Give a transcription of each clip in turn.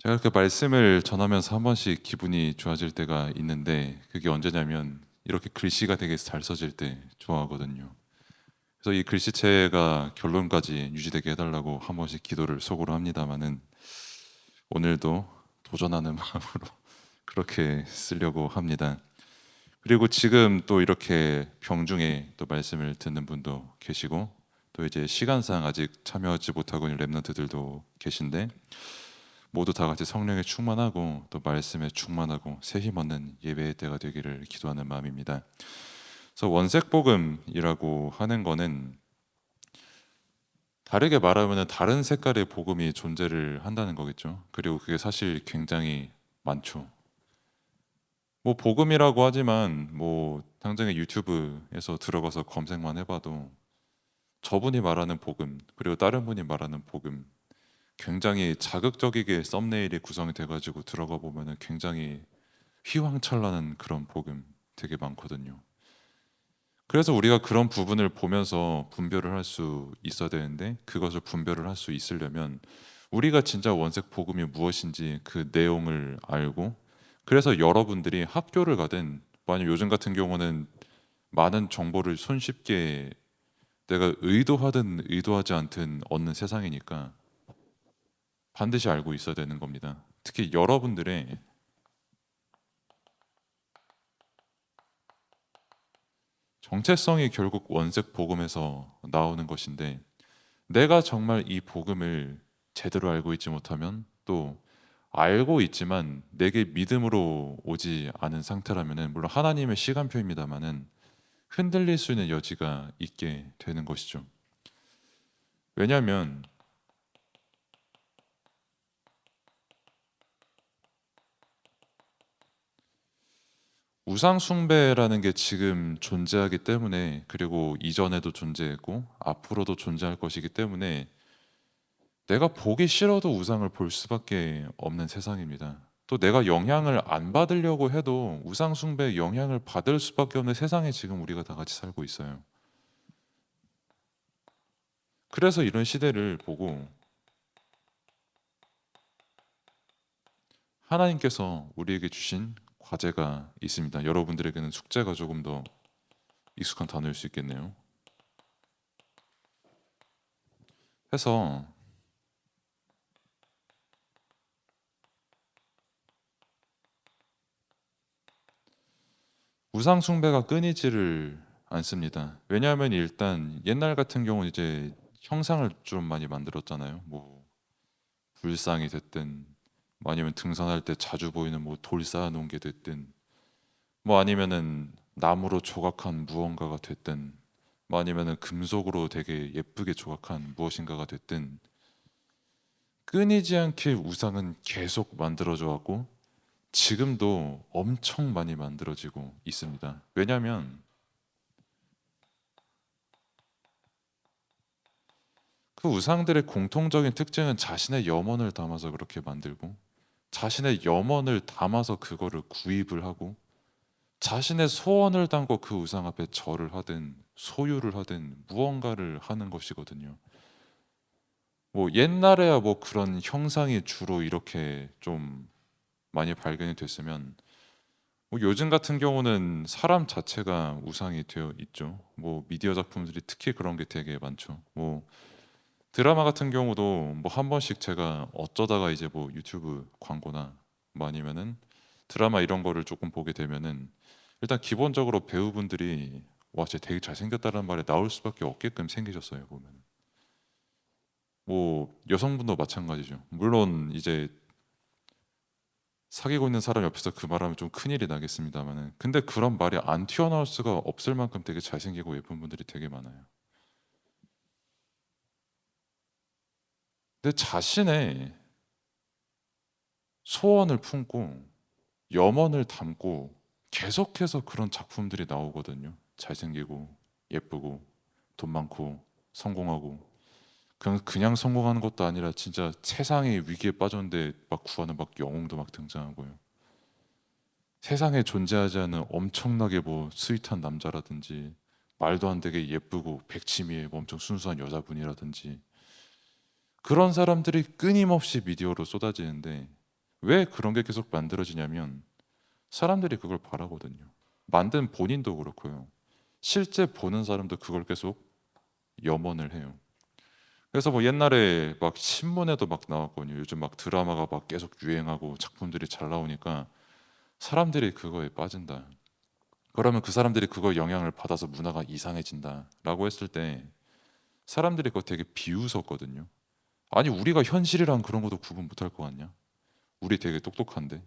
제가 그 말씀을 전하면서 한 번씩 기분이 좋아질 때가 있는데 그게 언제냐면 이렇게 글씨가 되게 잘 써질 때 좋아하거든요. 그래서 이 글씨체가 결론까지 유지되게 해달라고 한 번씩 기도를 속으로 합니다마는 오늘도 도전하는 마음으로 그렇게 쓰려고 합니다. 그리고 지금 또 이렇게 병중에 또 말씀을 듣는 분도 계시고 또 이제 시간상 아직 참여하지 못하고 있는 랩런트들도 계신데 모두 다 같이 성령에 충만하고 또 말씀에 충만하고 새 힘 얻는 예배의 때가 되기를 기도하는 마음입니다. 그래서 원색 복음이라고 하는 거는 다르게 말하면 다른 색깔의 복음이 존재를 한다는 거겠죠. 그리고 그게 사실 굉장히 많죠. 뭐 복음이라고 하지만 뭐 당장에 유튜브에서 들어가서 검색만 해봐도 저분이 말하는 복음 그리고 다른 분이 말하는 복음 굉장히 자극적이게 썸네일이 구성이 돼가지고 들어가 보면은 굉장히 휘황찬란한 그런 복음 되게 많거든요. 그래서 우리가 그런 부분을 보면서 분별을 할 수 있어야 되는데 그것을 분별을 할 수 있으려면 우리가 진짜 원색 복음이 무엇인지 그 내용을 알고 그래서 여러분들이 학교를 가든 만약 요즘 같은 경우는 많은 정보를 손쉽게 내가 의도하든 의도하지 않든 얻는 세상이니까 반드시 알고 있어야 되는 겁니다. 특히 여러분들의 정체성이 결국 원색 복음에서 나오는 것인데 내가 정말 이 복음을 제대로 알고 있지 못하면 또 알고 있지만 내게 믿음으로 오지 않은 상태라면은 물론 하나님의 시간표입니다만은 흔들릴 수 있는 여지가 있게 되는 것이죠. 왜냐하면 우상 숭배라는 게 지금 존재하기 때문에 그리고 이전에도 존재했고 앞으로도 존재할 것이기 때문에 내가 보기 싫어도 우상을 볼 수밖에 없는 세상입니다. 또 내가 영향을 안 받으려고 해도 우상 숭배의 영향을 받을 수밖에 없는 세상에 지금 우리가 다 같이 살고 있어요. 그래서 이런 시대를 보고 하나님께서 우리에게 주신 과제가 있습니다. 여러분들에게는 숙제가 조금 더 익숙한 단어일 수 있겠네요. 해서 우상 숭배가 끊이지를 않습니다. 왜냐하면 일단 옛날 같은 경우는 이제 형상을 좀 많이 만들었잖아요. 뭐 불상이 됐든 뭐 아니면 등산할 때 자주 보이는 뭐 돌 쌓아 놓은 게 됐든 뭐 아니면은 나무로 조각한 무언가가 됐든 뭐 아니면은 금속으로 되게 예쁘게 조각한 무엇인가가 됐든 끊이지 않게 우상은 계속 만들어져 왔고 지금도 엄청 많이 만들어지고 있습니다. 왜냐하면 그 우상들의 공통적인 특징은 자신의 염원을 담아서 그렇게 만들고 자신의 염원을 담아서 그거를 구입을 하고 자신의 소원을 담고 그 우상 앞에 절을 하든 소유를 하든 무언가를 하는 것이거든요. 뭐 옛날에야 뭐 그런 형상이 주로 이렇게 좀 많이 발견이 됐으면 뭐 요즘 같은 경우는 사람 자체가 우상이 되어 있죠. 뭐 미디어 작품들이 특히 그런 게 되게 많죠. 뭐 드라마 같은 경우도 뭐 한 번씩 제가 어쩌다가 이제 뭐 유튜브 광고나 뭐 아니면은 드라마 이런 거를 조금 보게 되면은 일단 기본적으로 배우분들이 와, 쟤 되게 잘생겼다는 말에 나올 수밖에 없게끔 생기셨어요, 보면. 뭐 여성분도 마찬가지죠. 물론 이제 사귀고 있는 사람 옆에서 그 말하면 좀 큰일이 나겠습니다만은 근데 그런 말이 안 튀어나올 수가 없을 만큼 되게 잘생기고 예쁜 분들이 되게 많아요. 근데 자신의 소원을 품고 염원을 담고 계속해서 그런 작품들이 나오거든요. 잘생기고 예쁘고 돈 많고 성공하고 그냥 성공하는 것도 아니라 진짜 세상의 위기에 빠졌는데 막 구하는 막 영웅도 막 등장하고요. 세상에 존재하지 않는 엄청나게 뭐 스윗한 남자라든지 말도 안 되게 예쁘고 백치미의 뭐 엄청 순수한 여자분이라든지 그런 사람들이 끊임없이 미디어로 쏟아지는데 왜 그런 게 계속 만들어지냐면 사람들이 그걸 바라거든요. 만든 본인도 그렇고요. 실제 보는 사람도 그걸 계속 염원을 해요. 그래서 뭐 옛날에 막 신문에도 막 나왔거든요. 요즘 막 드라마가 막 계속 유행하고 작품들이 잘 나오니까 사람들이 그거에 빠진다. 그러면 그 사람들이 그거 영향을 받아서 문화가 이상해진다라고 했을 때 사람들이 그거 되게 비웃었거든요. 아니 우리가 현실이랑 그런 것도 구분 못할 것 같냐? 우리 되게 똑똑한데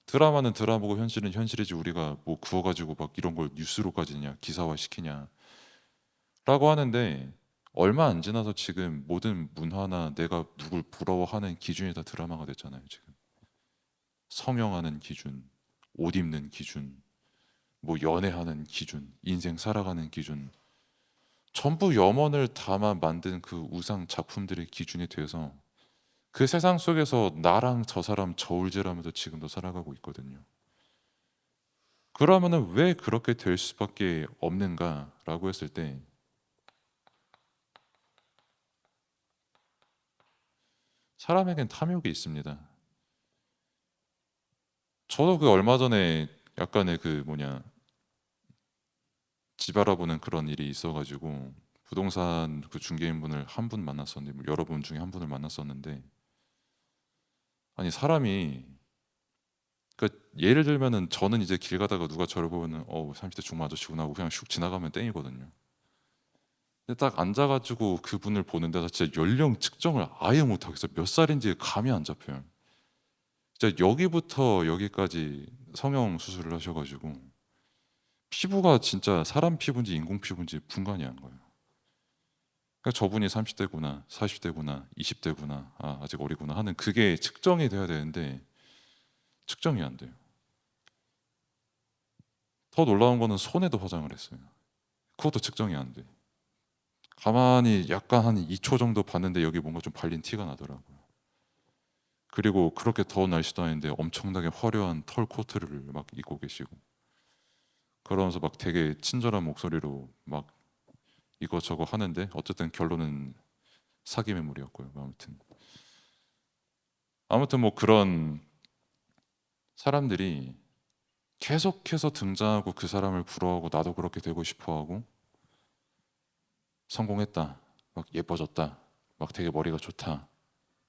드라마는 드라마고 현실은 현실이지 우리가 뭐 그어가지고 막 이런 걸 뉴스로까지냐 기사화 시키냐라고 하는데 얼마 안 지나서 지금 모든 문화나 내가 누굴 부러워하는 기준이 다 드라마가 됐잖아요. 지금 성형하는 기준, 옷 입는 기준, 뭐 연애하는 기준, 인생 살아가는 기준 전부 염원을 담아 만든 그 우상 작품들의 기준이 돼서 그 세상 속에서 나랑 저 사람 저울질하면서 지금도 살아가고 있거든요. 그러면은 왜 그렇게 될 수밖에 없는가라고 했을 때 사람에겐 탐욕이 있습니다. 저도 그 얼마 전에 약간의 그 뭐냐 집 알아보는 그런 일이 있어가지고 부동산 그 중개인분을 한 분 만났었는데 뭐 여러 분 중에 한 분을 만났었는데 아니 사람이 그러니까 예를 들면은 저는 이제 길 가다가 누가 저를 보면은 30대 중반 아저씨구나 하고 그냥 슉 지나가면 땡이거든요. 근데 딱 앉아가지고 그분을 보는 데서 진짜 연령 측정을 아예 못하겠어요. 몇 살인지 감이 안 잡혀요. 진짜 여기부터 여기까지 성형 수술을 하셔가지고 피부가 진짜 사람 피부인지 인공 피부인지 분간이 안 가요. 그러니까 저분이 30대구나, 40대구나, 20대구나, 아직 어리구나 하는 그게 측정이 돼야 되는데 측정이 안 돼요. 더 놀라운 거는 손에도 화장을 했어요. 그것도 측정이 안 돼. 가만히 약간 한 2초 정도 봤는데 여기 뭔가 좀 발린 티가 나더라고요. 그리고 그렇게 더운 날씨도 아닌데 엄청나게 화려한 털 코트를 막 입고 계시고 그러면서 막 되게 친절한 목소리로 막 이거저거 하는데 어쨌든 결론은 사기 매물이었고요. 아무튼 뭐 그런 사람들이 계속해서 등장하고 그 사람을 부러워하고 나도 그렇게 되고 싶어하고 성공했다, 막 예뻐졌다, 막 되게 머리가 좋다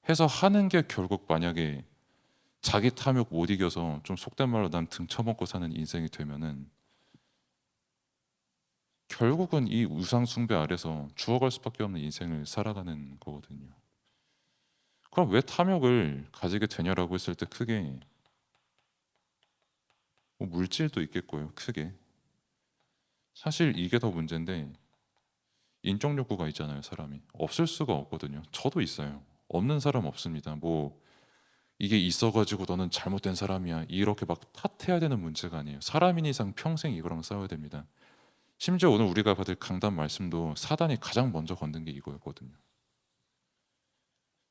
해서 하는 게 결국 만약에 자기 탐욕 못 이겨서 좀 속된 말로 난 등 쳐먹고 사는 인생이 되면은 결국은 이 우상 숭배 아래서 죽어갈 수밖에 없는 인생을 살아가는 거거든요. 그럼 왜 탐욕을 가지게 되냐라고 했을 때 크게 뭐 물질도 있겠고요. 크게 사실 이게 더 문제인데 인적 욕구가 있잖아요. 사람이 없을 수가 없거든요. 저도 있어요. 없는 사람 없습니다. 뭐 이게 있어가지고 너는 잘못된 사람이야 이렇게 막 탓해야 되는 문제가 아니에요. 사람인 이상 평생 이거랑 싸워야 됩니다. 심지어 오늘 우리가 받을 강단 말씀도 사단이 가장 먼저 건든 게 이거였거든요.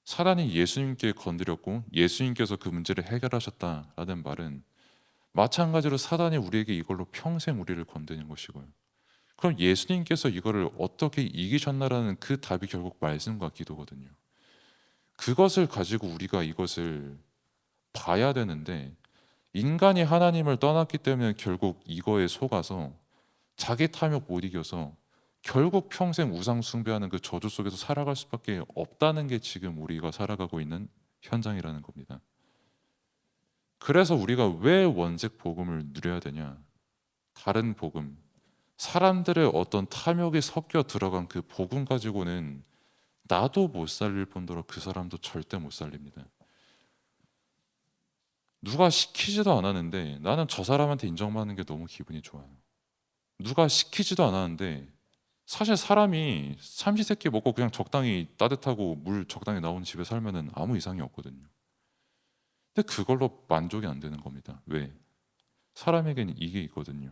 사단이 예수님께 건드렸고 예수님께서 그 문제를 해결하셨다라는 말은 마찬가지로 사단이 우리에게 이걸로 평생 우리를 건드는 것이고요. 그럼 예수님께서 이거를 어떻게 이기셨나라는 그 답이 결국 말씀과 기도거든요. 그것을 가지고 우리가 이것을 봐야 되는데 인간이 하나님을 떠났기 때문에 결국 이거에 속아서 자기 탐욕 못 이겨서 결국 평생 우상 숭배하는 그 저주 속에서 살아갈 수밖에 없다는 게 지금 우리가 살아가고 있는 현장이라는 겁니다. 그래서 우리가 왜 원색 복음을 누려야 되냐? 다른 복음, 사람들의 어떤 탐욕이 섞여 들어간 그 복음 가지고는 나도 못 살릴 뿐더러 그 사람도 절대 못 살립니다. 누가 시키지도 않았는데 나는 저 사람한테 인정받는 게 너무 기분이 좋아요. 누가 시키지도 않았는데 사실 사람이 삼시세끼 먹고 그냥 적당히 따뜻하고 물 적당히 나오는 집에 살면은 아무 이상이 없거든요. 근데 그걸로 만족이 안 되는 겁니다. 왜? 사람에게는 이게 있거든요.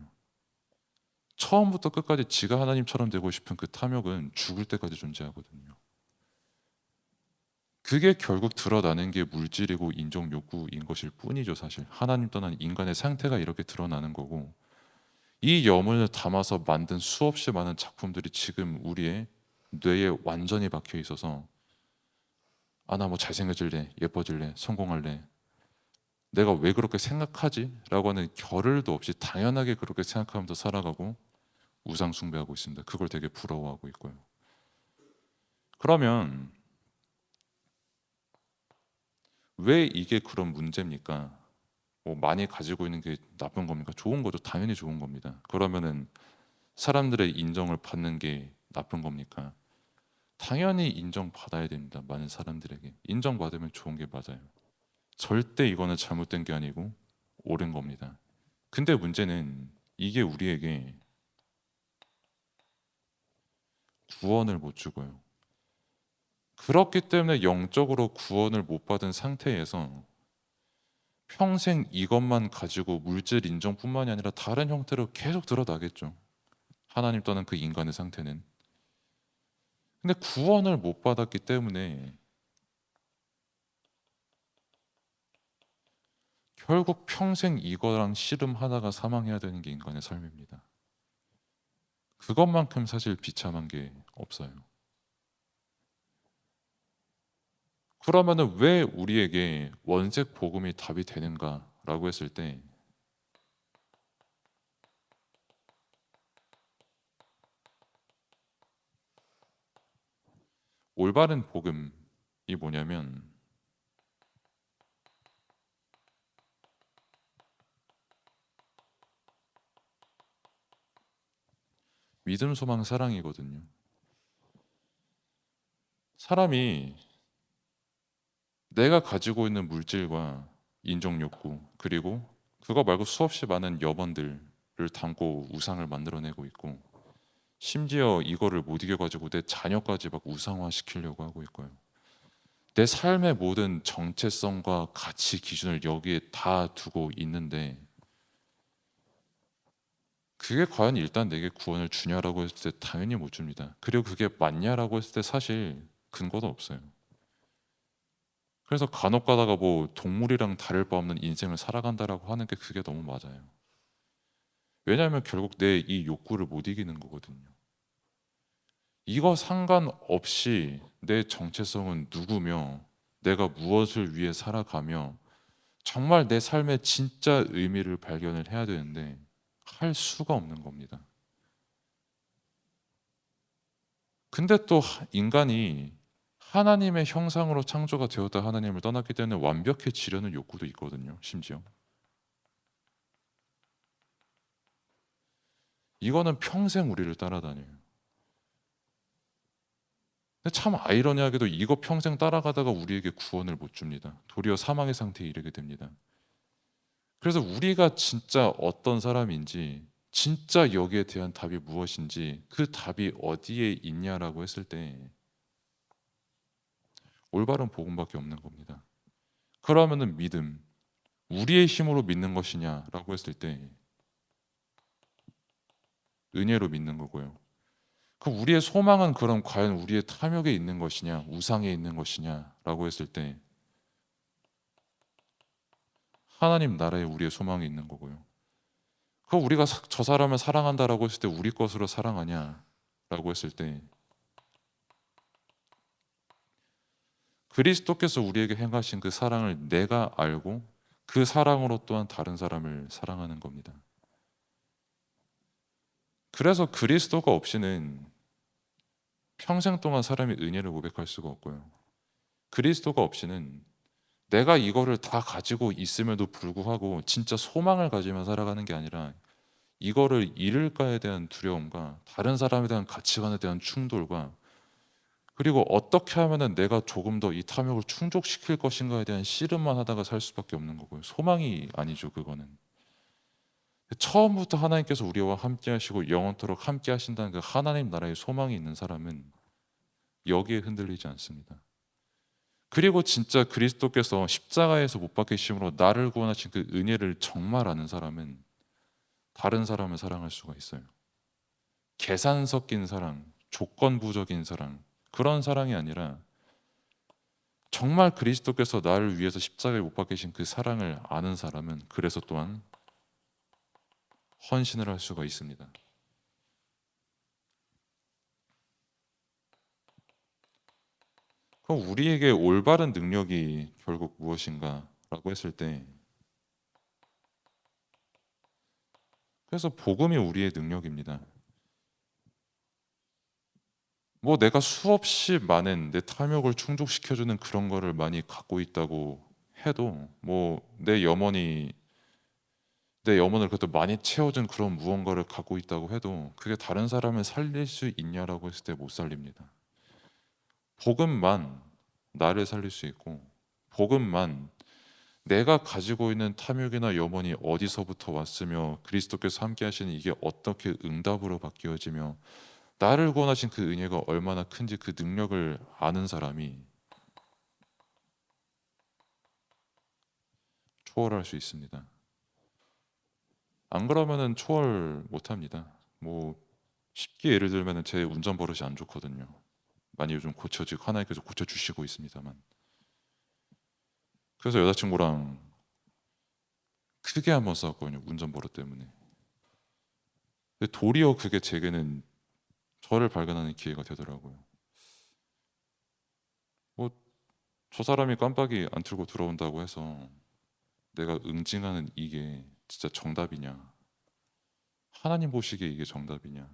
처음부터 끝까지 지가 하나님처럼 되고 싶은 그 탐욕은 죽을 때까지 존재하거든요. 그게 결국 드러나는 게 물질이고 인정 욕구인 것일 뿐이죠, 사실. 하나님 떠난 인간의 상태가 이렇게 드러나는 거고 이 염을 담아서 만든 수없이 많은 작품들이 지금 우리의 뇌에 완전히 박혀 있어서 나 뭐 잘생겨질래, 예뻐질래, 성공할래 내가 왜 그렇게 생각하지? 라고 하는 결을도 없이 당연하게 그렇게 생각하면서 살아가고 우상 숭배하고 있습니다. 그걸 되게 부러워하고 있고요. 그러면 왜 이게 그런 문제입니까? 뭐 많이 가지고 있는 게 나쁜 겁니까? 좋은 거죠. 당연히 좋은 겁니다. 그러면은 사람들의 인정을 받는 게 나쁜 겁니까? 당연히 인정받아야 됩니다. 많은 사람들에게 인정받으면 좋은 게 맞아요. 절대 이거는 잘못된 게 아니고 옳은 겁니다. 근데 문제는 이게 우리에게 구원을 못 주고요. 그렇기 때문에 영적으로 구원을 못 받은 상태에서 평생 이것만 가지고 물질 인정뿐만이 아니라 다른 형태로 계속 드러나겠죠. 하나님 떠난 그 인간의 상태는. 근데 구원을 못 받았기 때문에 결국 평생 이거랑 씨름하다가 사망해야 되는 게 인간의 삶입니다. 그것만큼 사실 비참한 게 없어요. 그러면은 왜 우리에게 원색 복음이 답이 되는가라고 했을 때 올바른 복음이 뭐냐면 믿음, 소망, 사랑이거든요. 사람이 내가 가지고 있는 물질과 인정 욕구 그리고 그거 말고 수없이 많은 염원들을 담고 우상을 만들어내고 있고 심지어 이거를 못 이겨가지고 내 자녀까지 막 우상화 시키려고 하고 있고요. 내 삶의 모든 정체성과 가치 기준을 여기에 다 두고 있는데 그게 과연 일단 내게 구원을 주냐라고 했을 때 당연히 못 줍니다. 그리고 그게 맞냐라고 했을 때 사실 근거도 없어요. 그래서 간혹 가다가 뭐 동물이랑 다를 바 없는 인생을 살아간다라고 하는 게 그게 너무 맞아요. 왜냐하면 결국 내 이 욕구를 못 이기는 거거든요. 이거 상관없이 내 정체성은 누구며 내가 무엇을 위해 살아가며 정말 내 삶의 진짜 의미를 발견을 해야 되는데 할 수가 없는 겁니다. 근데 또 인간이 하나님의 형상으로 창조가 되었다 하나님을 떠났기 때문에 완벽해지려는 욕구도 있거든요. 심지어 이거는 평생 우리를 따라다녀요. 근데 참 아이러니하게도 이거 평생 따라가다가 우리에게 구원을 못 줍니다. 도리어 사망의 상태에 이르게 됩니다. 그래서 우리가 진짜 어떤 사람인지 진짜 여기에 대한 답이 무엇인지 그 답이 어디에 있냐라고 했을 때 올바른 복음밖에 없는 겁니다. 그러면은 믿음, 우리의 힘으로 믿는 것이냐라고 했을 때 은혜로 믿는 거고요. 그 우리의 소망은 그럼 과연 우리의 탐욕에 있는 것이냐, 우상에 있는 것이냐라고 했을 때 하나님 나라에 우리의 소망이 있는 거고요. 그 우리가 저 사람을 사랑한다라고 했을 때 우리 것으로 사랑하냐라고 했을 때 그리스도께서 우리에게 행하신 그 사랑을 내가 알고 그 사랑으로 또한 다른 사람을 사랑하는 겁니다. 그래서 그리스도가 없이는 평생 동안 사람이 은혜를 고백할 수가 없고요. 그리스도가 없이는 내가 이거를 다 가지고 있음에도 불구하고 진짜 소망을 가지며 살아가는 게 아니라 이거를 잃을까에 대한 두려움과 다른 사람에 대한 가치관에 대한 충돌과 그리고 어떻게 하면은 내가 조금 더 이 탐욕을 충족시킬 것인가에 대한 씨름만 하다가 살 수밖에 없는 거고요. 소망이 아니죠, 그거는. 처음부터 하나님께서 우리와 함께 하시고 영원토록 함께 하신다는 그 하나님 나라의 소망이 있는 사람은 여기에 흔들리지 않습니다. 그리고 진짜 그리스도께서 십자가에서 못 박히심으로 나를 구원하신 그 은혜를 정말 아는 사람은 다른 사람을 사랑할 수가 있어요. 계산 섞인 사랑, 조건부적인 사랑, 그런 사랑이 아니라 정말 그리스도께서 나를 위해서 십자가에 못 박히신 그 사랑을 아는 사람은 그래서 또한 헌신을 할 수가 있습니다. 그럼 우리에게 올바른 능력이 결국 무엇인가라고 했을 때 그래서 복음이 우리의 능력입니다. 뭐 내가 수없이 많은 내 탐욕을 충족시켜주는 그런 거를 많이 갖고 있다고 해도 뭐 내 염원을 그래도 많이 채워준 그런 무언가를 갖고 있다고 해도 그게 다른 사람을 살릴 수 있냐라고 했을 때 못 살립니다. 복음만 나를 살릴 수 있고 복음만 내가 가지고 있는 탐욕이나 염원이 어디서부터 왔으며 그리스도께서 함께 하시는 이게 어떻게 응답으로 바뀌어지며 나를 구원하신 그 은혜가 얼마나 큰지 그 능력을 아는 사람이 초월할 수 있습니다. 안 그러면은 초월 못 합니다. 뭐 쉽게 예를 들면은 제 운전 버릇이 안 좋거든요. 많이 요즘 고쳐지고 하나님께서 고쳐주시고 있습니다만 그래서 여자친구랑 크게 한번 싸웠거든요. 운전 버릇 때문에. 근데 도리어 그게 제게는 저를 발견하는 기회가 되더라고요. 뭐 저 사람이 깜빡이 안 틀고 들어온다고 해서 내가 응징하는 이게 진짜 정답이냐? 하나님 보시기에 이게 정답이냐?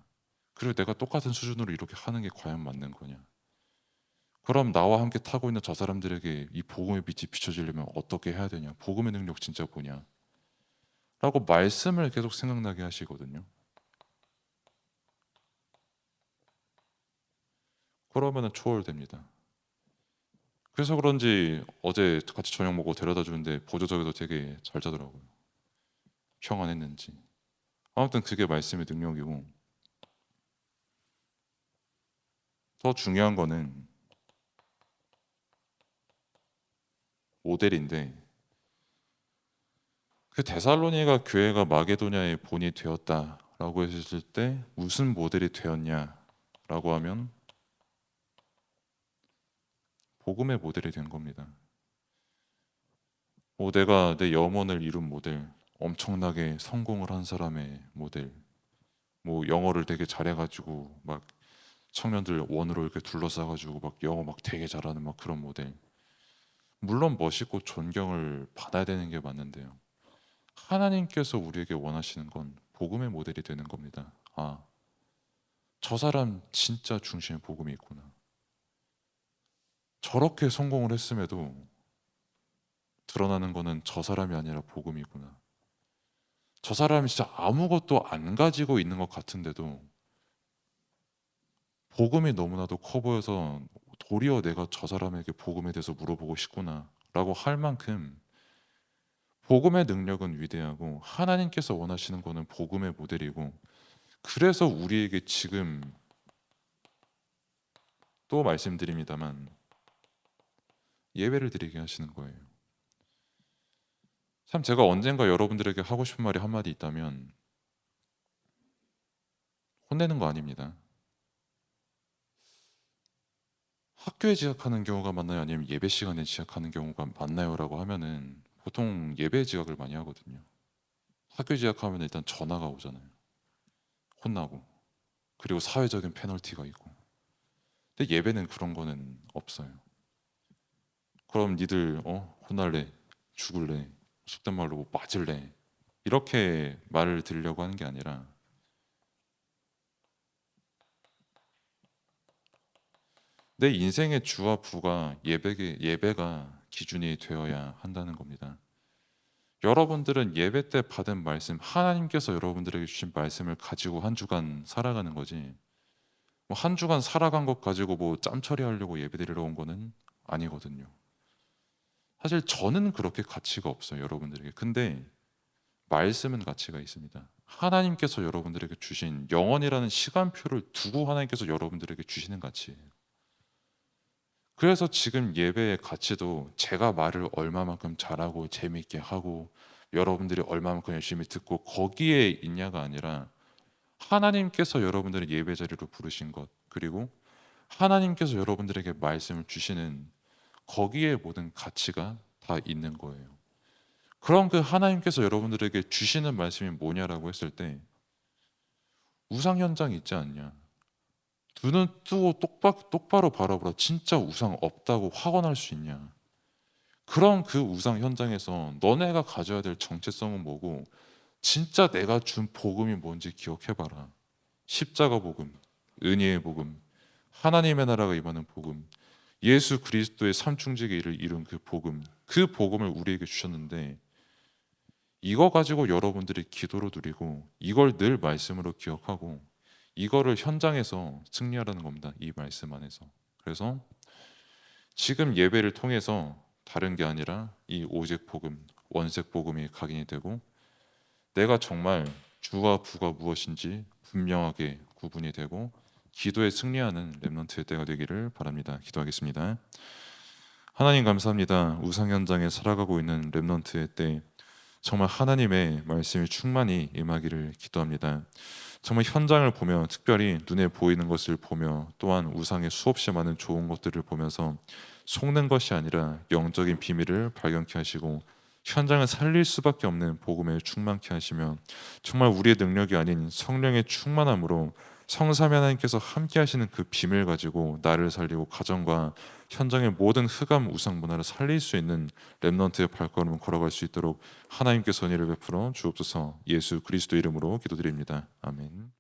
그리고 내가 똑같은 수준으로 이렇게 하는 게 과연 맞는 거냐? 그럼 나와 함께 타고 있는 저 사람들에게 이 복음의 빛이 비춰지려면 어떻게 해야 되냐? 복음의 능력 진짜 뭐냐? 라고 말씀을 계속 생각나게 하시거든요. 그러면은 초월됩니다. 그래서 그런지 어제 같이 저녁 먹고 데려다 주는데 보조석에도 되게 잘 자더라고요. 평안했는지. 아무튼 그게 말씀의 능력이고 더 중요한 거는 모델인데 그 데살로니가 교회가 마게도냐의 본이 되었다라고 했을 때 무슨 모델이 되었냐라고 하면 복음의 모델이 된 겁니다. 뭐 내가 내 염원을 이룬 모델, 엄청나게 성공을 한 사람의 모델, 뭐 영어를 되게 잘해가지고 막 청년들 원으로 이렇게 둘러싸가지고 막 영어 막 되게 잘하는 막 그런 모델. 물론 멋있고 존경을 받아야 되는 게 맞는데요. 하나님께서 우리에게 원하시는 건 복음의 모델이 되는 겁니다. 아, 저 사람 진짜 중심에 복음이 있구나. 저렇게 성공을 했음에도 드러나는 거는 저 사람이 아니라 복음이구나. 저 사람이 진짜 아무것도 안 가지고 있는 것 같은데도 복음이 너무나도 커 보여서 도리어 내가 저 사람에게 복음에 대해서 물어보고 싶구나 라고 할 만큼 복음의 능력은 위대하고 하나님께서 원하시는 거는 복음의 모델이고 그래서 우리에게 지금 또 말씀드립니다만 예배를 드리게 하시는 거예요. 참 제가 언젠가 여러분들에게 하고 싶은 말이 한마디 있다면 혼내는 거 아닙니다. 학교에 지각하는 경우가 많나요? 아니면 예배 시간에 지각하는 경우가 많나요? 라고 하면은 보통 예배에 지각을 많이 하거든요. 학교 지각하면 일단 전화가 오잖아요. 혼나고 그리고 사회적인 페널티가 있고 근데 예배는 그런 거는 없어요. 그럼 니들 혼날래? 죽을래? 속된 말로 뭐 맞을래? 이렇게 말을 드리려고 하는 게 아니라 내 인생의 주와 부가 예배가 기준이 되어야 한다는 겁니다. 여러분들은 예배 때 받은 말씀, 하나님께서 여러분들에게 주신 말씀을 가지고 한 주간 살아가는 거지. 뭐 한 주간 살아간 것 가지고 뭐 짬 처리하려고 예배 드리러 온 거는 아니거든요. 사실 저는 그렇게 가치가 없어요, 여러분들에게. 근데 말씀은 가치가 있습니다. 하나님께서 여러분들에게 주신 영원이라는 시간표를 두고 하나님께서 여러분들에게 주시는 가치예요. 그래서 지금 예배의 가치도 제가 말을 얼마만큼 잘하고 재미있게 하고 여러분들이 얼마만큼 열심히 듣고 거기에 있냐가 아니라 하나님께서 여러분들을 예배 자리로 부르신 것 그리고 하나님께서 여러분들에게 말씀을 주시는 거기에 모든 가치가 다 있는 거예요. 그럼 그 하나님께서 여러분들에게 주시는 말씀이 뭐냐라고 했을 때 우상 현장 있지 않냐? 두 눈 뜨고 똑바로 바라보라. 진짜 우상 없다고 확언할 수 있냐? 그럼 그 우상 현장에서 너네가 가져야 될 정체성은 뭐고 진짜 내가 준 복음이 뭔지 기억해봐라. 십자가 복음, 은혜의 복음, 하나님의 나라가 임하는 복음, 예수 그리스도의 삼중직의 일을 이룬 그 복음을 우리에게 주셨는데, 이거 가지고 여러분들이 기도로 누리고 이걸 늘 말씀으로 기억하고 이거를 현장에서 승리하라는 겁니다. 이 말씀 안에서. 그래서 지금 예배를 통해서 다른 게 아니라 이 오직 복음, 원색 복음이 각인이 되고, 내가 정말 주와 부가 무엇인지 분명하게 구분이 되고 기도에 승리하는 렘넌트의 때가 되기를 바랍니다. 기도하겠습니다. 하나님 감사합니다. 우상 현장에 살아가고 있는 렘넌트의 때 정말 하나님의 말씀이 충만히 임하기를 기도합니다. 정말 현장을 보며, 특별히 눈에 보이는 것을 보며, 또한 우상의 수없이 많은 좋은 것들을 보면서 속는 것이 아니라 영적인 비밀을 발견케 하시고 현장을 살릴 수밖에 없는 복음에 충만케 하시며, 정말 우리의 능력이 아닌 성령의 충만함으로 성삼위 하나님께서 함께 하시는 그 비밀 가지고 나를 살리고 가정과 현장의 모든 흑암 우상 문화를 살릴 수 있는 렘넌트의 발걸음을 걸어갈 수 있도록 하나님께 선의를 베풀어 주옵소서. 예수 그리스도 이름으로 기도드립니다. 아멘.